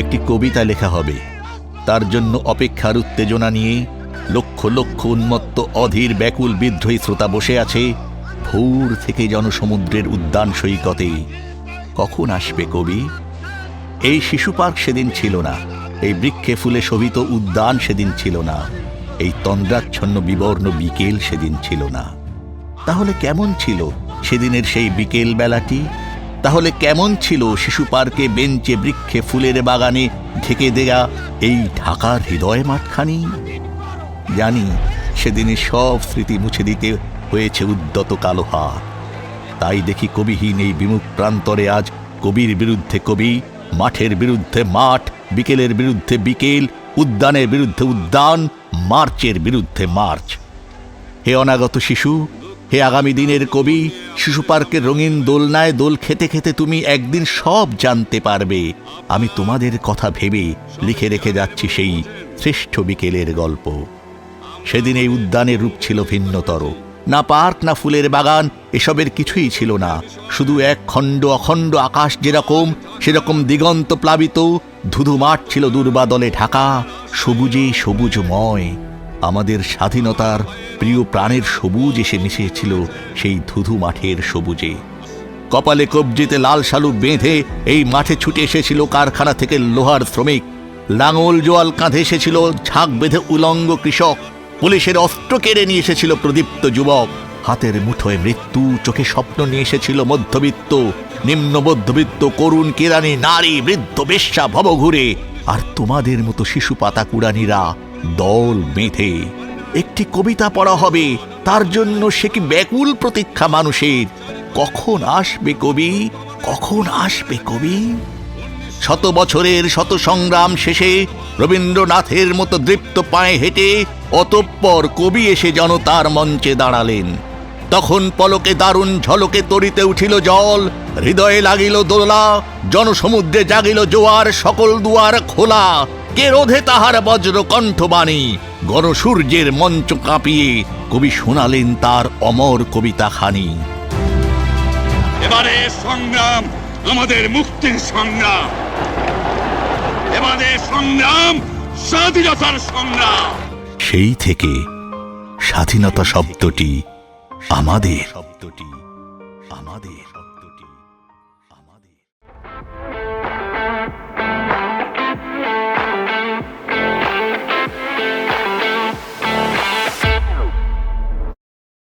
একটি কবিতা লেখা হবে। তার জন্য অপেক্ষার উত্তেজনা নিয়ে লক্ষ লক্ষ উন্মত্ত অধীর ব্যাকুল বিদ্রোহী শ্রোতা বসে আছে ভোর থেকে জনসমুদ্রের উদ্যান সৈকতে। কখন আসবে কবি? এই শিশু পার্ক সেদিন ছিল না, এই বৃক্ষে ফুলে শোভিত উদ্যান সেদিন ছিল না, এই তন্দ্রাচ্ছন্ন বিবর্ণ বিকেল সেদিন ছিল না। তাহলে কেমন ছিল সেদিনের সেই বিকেল বেলাটি? তাহলে কেমন ছিল শিশু পার্কে বেঞ্চে বৃক্ষে ফুলের বাগানে ঢেকে দেয়া এই ঢাকার হৃদয় মাঠখানি? জানি সেদিনের সব স্মৃতি মুছে দিতে হয়েছে উদ্যত কালো হাত। তাই দেখি কবিহীন এই বিমুখ প্রান্তরে আজ কবির বিরুদ্ধে কবি, মাঠের বিরুদ্ধে মাঠ, বিকেলের বিরুদ্ধে বিকেল, উদ্যানের বিরুদ্ধে উদ্যান, মার্চের বিরুদ্ধে মার্চ। হে অনাগত শিশু, হে আগামী দিনের কবি, শিশু পার্কের রঙিন দোলনায় দোল খেতে খেতে তুমি একদিন সব জানতে পারবে। আমি তোমাদের কথা ভেবে লিখে রেখে যাচ্ছি সেই শ্রেষ্ঠ বিকেলের গল্প। সেদিন এই উদ্যানের রূপ ছিল ভিন্নতর। না পার্ক, না ফুলের বাগান, এসবের কিছুই ছিল না। শুধু এক খণ্ড অখণ্ড আকাশ যেরকম, সেরকম দিগন্ত প্লাবিত ধুধু মাঠ ছিল দুর্বাদলে ঢাকা, সবুজে সবুজময়। আমাদের স্বাধীনতার প্রিয় প্রাণের সবুজ এসে মিশেছিল সেই ধুধু মাঠের সবুজে। কপালে কবজিতে লাল শালু বেঁধে এই মাঠে ছুটে এসেছিল কারখানা থেকে লোহার শ্রমিক। লাঙল জোয়াল কাঁধে এসেছিল ঝাঁক বেঁধে উলঙ্গ কৃষক। পুলিশের অস্ত্র কেড়ে নিয়ে এসেছিল প্রদীপ্ত যুবক। হাতের মুঠোয় মৃত্যু, চোখে স্বপ্ন নিয়ে এসেছিল মধ্যবিত্ত, নিম্ন মধ্যবিত্ত, করুণ কেরানি, নারী, বৃদ্ধ, বেশ্যা, ভবঘুরে। আর তোমাদের মতো শিশু পাতা কুড়ানিরা দল বেঁধে। একটি কবিতা পড়া হবে, তার জন্য সে কি ব্যাকুল প্রতীক্ষা মানুষের। কখন আসবে কবি? কখন আসবে কবি? শত বছরের শত সংগ্রাম শেষে রবীন্দ্রনাথের মতো দৃপ্ত পায়ে হেঁটে অতঃপর কবি এসে জনতার মঞ্চে দাঁড়ালেন। তখন পলকে দারুণ ঝলকে তরিতে উঠিল জল, হৃদয়ে লাগিল দোলা, জনসমুদ্রে জাগিল জোয়ার, সকল দুয়ার খোলা। কে রোধে তাহার বজ্র কণ্ঠবাণী? গণসূর্যের মঞ্চ কাঁপিয়ে কবি শোনালেন তার অমর কবিতা খানি। এবারে সংগ্রাম আমাদের মুক্তির সংগ্রাম, এবারে সংগ্রাম স্বাধীনতার সংগ্রাম। সেই থেকে স্বাধীনতা শব্দটি আমাদের।